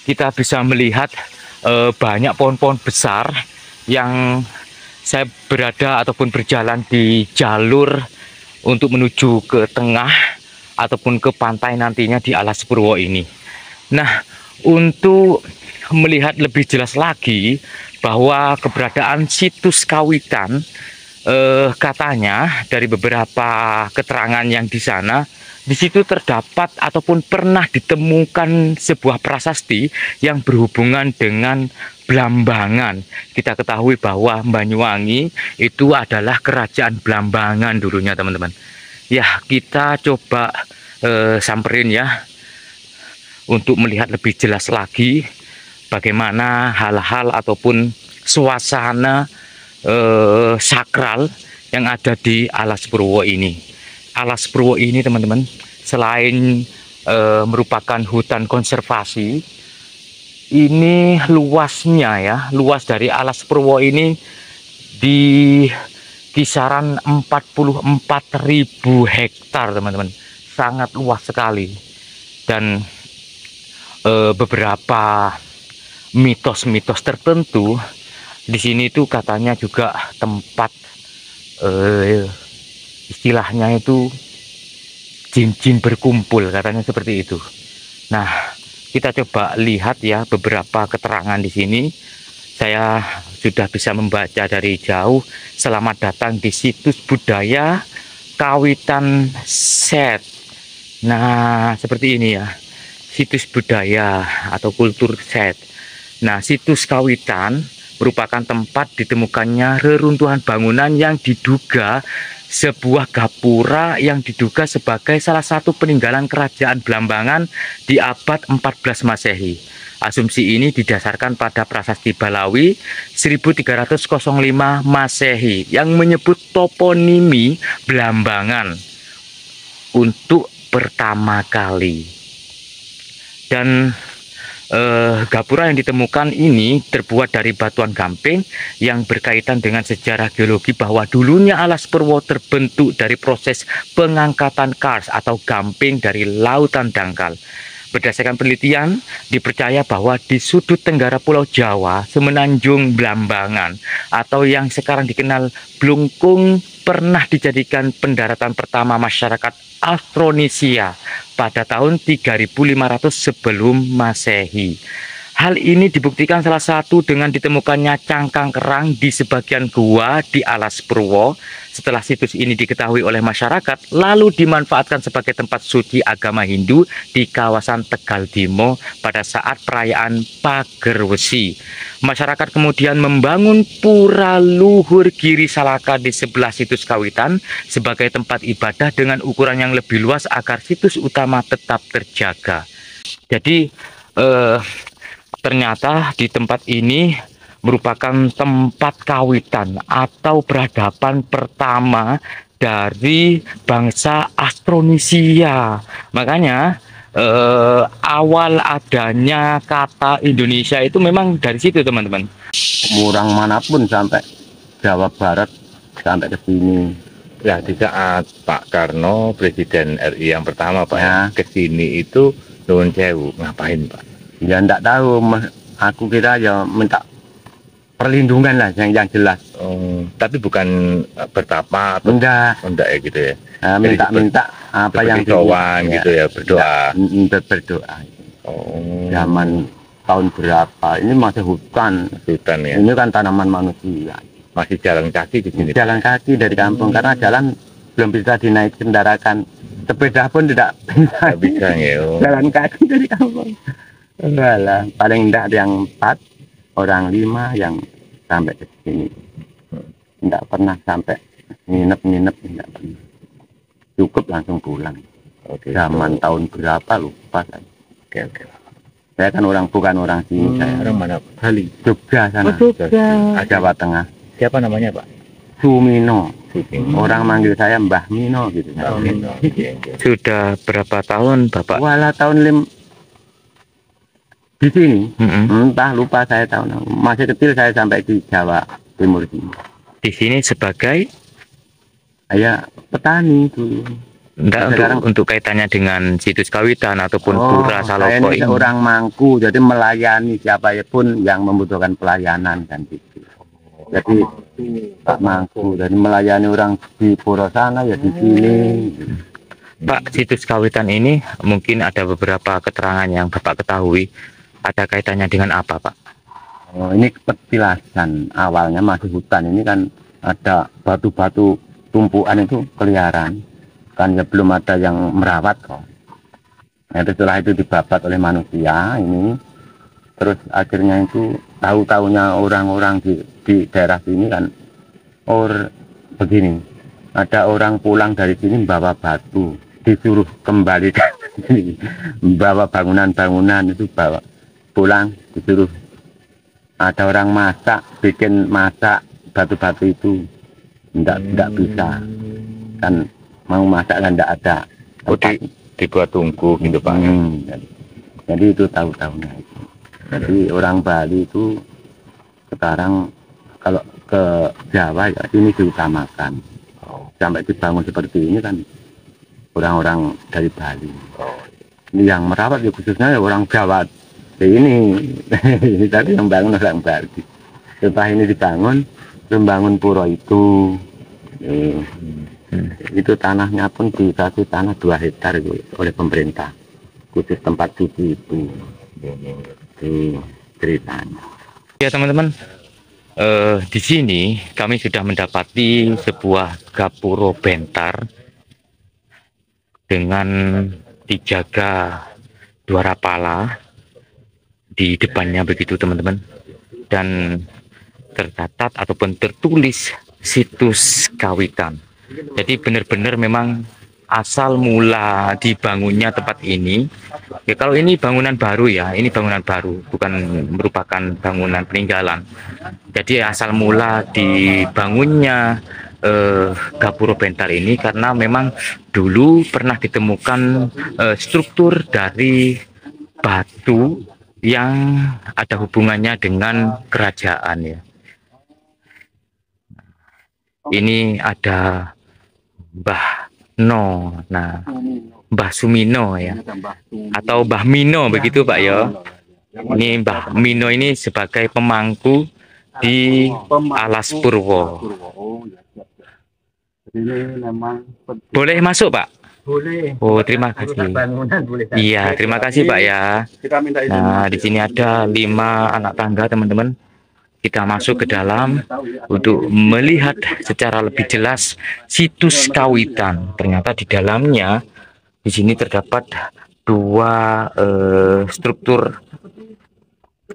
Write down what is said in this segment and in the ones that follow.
kita bisa melihat banyak pohon-pohon besar yang saya berada ataupun berjalan di jalur untuk menuju ke tengah ataupun ke pantai nantinya di Alas Purwo ini. Nah, untuk melihat lebih jelas lagi bahwa keberadaan situs Kawitan, katanya dari beberapa keterangan yang di sana, di situ terdapat ataupun pernah ditemukan sebuah prasasti yang berhubungan dengan Blambangan. Kita ketahui bahwa Banyuwangi itu adalah kerajaan Blambangan dulunya, teman-teman. Ya, kita coba samperin ya untuk melihat lebih jelas lagi bagaimana hal-hal ataupun suasana sakral yang ada di Alas Purwo ini. Alas Purwo ini, teman-teman, selain merupakan hutan konservasi, ini luasnya ya, luas dari Alas Purwo ini di kisaran 44.000 hektar, teman-teman. Sangat luas sekali. Dan beberapa mitos-mitos tertentu di sini tuh katanya juga tempat istilahnya itu jin-jin berkumpul, katanya seperti itu. Nah, kita coba lihat ya beberapa keterangan di sini. Saya sudah bisa membaca dari jauh. Selamat datang di situs budaya Kawitan Set. Nah, seperti ini ya, situs budaya atau kultur Set. Nah, situs Kawitan merupakan tempat ditemukannya reruntuhan bangunan yang diduga sebuah gapura yang diduga sebagai salah satu peninggalan kerajaan Blambangan di abad 14 Masehi. Asumsi ini didasarkan pada prasasti Balawi 1305 Masehi yang menyebut toponimi Blambangan untuk pertama kali. Dan gapura yang ditemukan ini terbuat dari batuan gamping yang berkaitan dengan sejarah geologi bahwa dulunya Alas Purwo terbentuk dari proses pengangkatan kars atau gamping dari lautan dangkal. Berdasarkan penelitian, dipercaya bahwa di sudut tenggara Pulau Jawa, Semenanjung Blambangan atau yang sekarang dikenal Blungkung pernah dijadikan pendaratan pertama masyarakat Austronesia pada tahun 3500 sebelum Masehi. Hal ini dibuktikan salah satu dengan ditemukannya cangkang kerang di sebagian gua di Alas Purwo. Setelah situs ini diketahui oleh masyarakat, lalu dimanfaatkan sebagai tempat suci agama Hindu di kawasan Tegal Dimo pada saat perayaan Pager Wesi. Masyarakat kemudian membangun pura luhur Giri Salaka di sebelah situs Kawitan sebagai tempat ibadah dengan ukuran yang lebih luas agar situs utama tetap terjaga. Jadi ternyata di tempat ini merupakan tempat kawitan atau peradaban pertama dari bangsa Austronesia. Makanya awal adanya kata Indonesia itu memang dari situ, teman-teman. Orang manapun sampai Jawa Barat sampai ke sini. Ya, di saat Pak Karno, Presiden RI yang pertama, Pak, Ya. ke sini itu nuwun sewu, ngapain, Pak? Ya enggak tahu, aku kira ya minta perlindungan lah yang jelas. Tapi bukan bertapa atau Enggak, ya gitu ya. minta apa yang sowan gitu ya, berdoa. Berdoa. Oh. Zaman tahun berapa? Ini masih hutan. Hutan ya. Ini kan tanaman manusia. Masih jalan kaki di sini. Jalan kaki dari kampung karena jalan belum bisa dinaik kendarakan. Sepeda pun tidak bisa. Nggak bisa ya. Jalan kaki dari kampung. Enggak lah, paling enggak ada yang 4, orang 5 yang sampai ke sini. Enggak pernah sampai nginep-nginep, enggak pernah. Cukup langsung pulang. Oke. Zaman tahun berapa lupa saya. Oke. Saya kan bukan orang sini, saya Orang mana? Bali. Jogja sana. Jogja. Jawa Tengah. Siapa namanya, Pak? Sumino. Orang manggil saya Mbah Mino gitu. Sudah berapa tahun Bapak? Walah tahun di sini, entah lupa saya tahun. Masih kecil saya sampai di Jawa Timur sini. Di sini sebagai Saya petani dulu. Enggak, Sekarang untuk kaitannya dengan situs kawitan ataupun pura saya Saloko ini ini. seorang mangku, jadi melayani siapapun yang membutuhkan pelayanan kan gitu. Jadi Pak Mangku, jadi melayani orang di pura sana ya di sini. Pak, situs kawitan ini mungkin ada beberapa keterangan yang Bapak ketahui. Ada kaitannya dengan apa, Pak? Oh, ini petilasan awalnya masih hutan ini kan ada batu-batu tumpuan itu keliaran kan ya belum ada yang merawat kok. Nah, setelah itu dibabat oleh manusia ini, terus akhirnya itu tahu-taunya orang-orang di daerah sini kan, begini, ada orang pulang dari sini bawa batu, disuruh kembali dari sini, bawa bangunan-bangunan itu bawa pulang, disuruh ada orang masak, bikin masak batu-batu itu, enggak bisa, kan mau masak kan enggak ada. Oh, dibuat tungku gitu Pak. Jadi itu tahu-tahunya itu. Jadi orang Bali itu sekarang kalau ke Jawa ya ini diutamakan. Sampai dibangun seperti ini kan orang-orang dari Bali. Ini yang merawat ya khususnya ya orang Jawa. Ini tadi yang bangun orang Bali. Setelah ini dibangun, membangun pura itu. Itu tanahnya pun dikasih tanah 2 hektar itu oleh pemerintah khusus tempat suci itu. Ceritanya Ya teman-teman, di sini kami sudah mendapati sebuah gapuro bentar dengan dijaga 2 rapala di depannya begitu teman-teman, dan tercatat ataupun tertulis situs kawitan. Jadi benar-benar memang asal mula dibangunnya tempat ini ya, kalau ini bangunan baru ya, ini bangunan baru, bukan merupakan bangunan peninggalan. Jadi asal mula dibangunnya gapuro bentar ini karena memang dulu pernah ditemukan struktur dari batu yang ada hubungannya dengan kerajaan ya. Ini ada Mbah No, nah Mbah Sumino ya, atau Mbah Mino begitu Pak ya. Ini Mbah Mino ini sebagai pemangku di Alas Purwo. Boleh masuk Pak? boleh. Oh, terima kasih. Iya, terima kasih Pak ya. Nah, di sini ada 5 anak tangga teman-teman. Kita masuk ke dalam untuk melihat secara lebih jelas situs kawitan. Ternyata di dalamnya di sini terdapat 2 struktur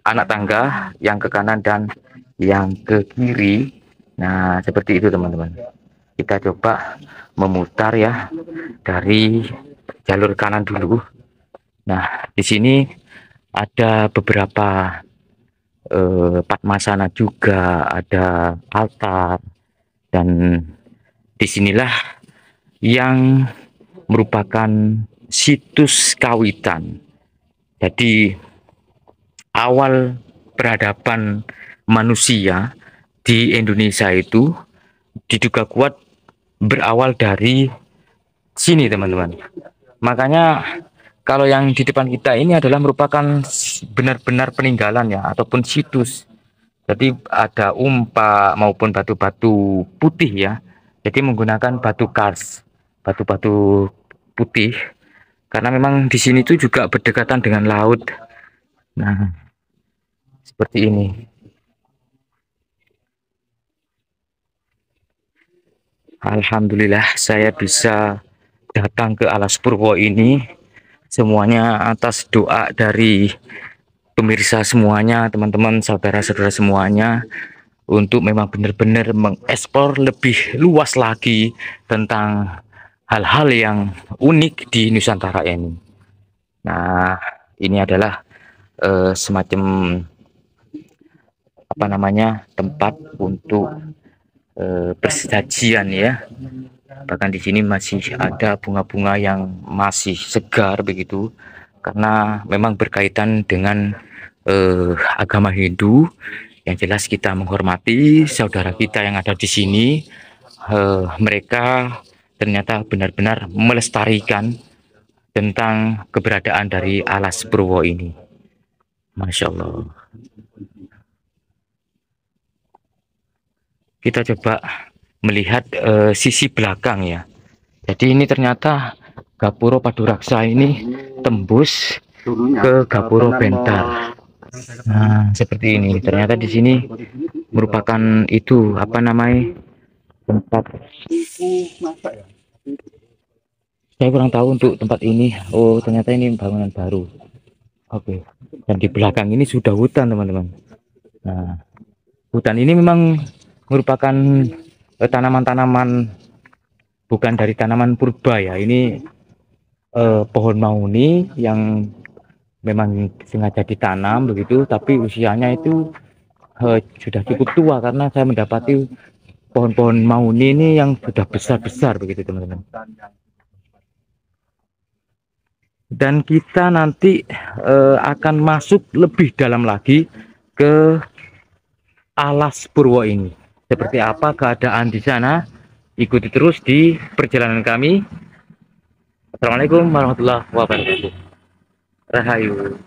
anak tangga, yang ke kanan dan yang ke kiri. Nah, seperti itu teman-teman. Kita coba memutar ya dari jalur kanan dulu. Nah, di sini ada beberapa padmasana juga, ada altar, dan disinilah yang merupakan situs kawitan. Jadi awal peradaban manusia di Indonesia itu diduga kuat berawal dari sini teman-teman. Makanya kalau yang di depan kita ini adalah merupakan benar-benar peninggalan ya, ataupun situs. Jadi ada umpa maupun batu-batu putih ya. Jadi menggunakan batu kars, batu-batu putih, karena memang di sini tuh juga berdekatan dengan laut. Nah, seperti ini. Alhamdulillah saya bisa datang ke Alas Purwo ini semuanya atas doa dari pemirsa semuanya, teman-teman, saudara-saudara semuanya, untuk memang benar-benar mengeksplor lebih luas lagi tentang hal-hal yang unik di Nusantara ini. Nah, ini adalah semacam apa namanya, tempat untuk bersajian ya. Bahkan di sini masih ada bunga-bunga yang masih segar begitu, karena memang berkaitan dengan agama Hindu. Yang jelas kita menghormati saudara kita yang ada di sini. Mereka ternyata benar-benar melestarikan tentang keberadaan dari Alas Purwo ini. Masya Allah. Kita coba melihat sisi belakang ya. Jadi ini ternyata Gapuro Paduraksa ini tembus ke Gapuro Bentar. Nah, seperti ini. Ternyata di sini merupakan itu apa namanya tempat. Saya kurang tahu untuk tempat ini. Oh, ternyata ini bangunan baru. Oke. Dan di belakang ini sudah hutan, teman-teman. Nah, hutan ini memang merupakan tanaman-tanaman, bukan dari tanaman purba ya. Ini pohon mahuni yang memang sengaja ditanam begitu, tapi usianya itu sudah cukup tua karena saya mendapati pohon-pohon mahuni ini yang sudah besar-besar begitu, teman-teman. Dan kita nanti akan masuk lebih dalam lagi ke Alas Purwo ini. Seperti apa keadaan di sana? Ikuti terus di perjalanan kami. Assalamualaikum warahmatullahi wabarakatuh. Rahayu.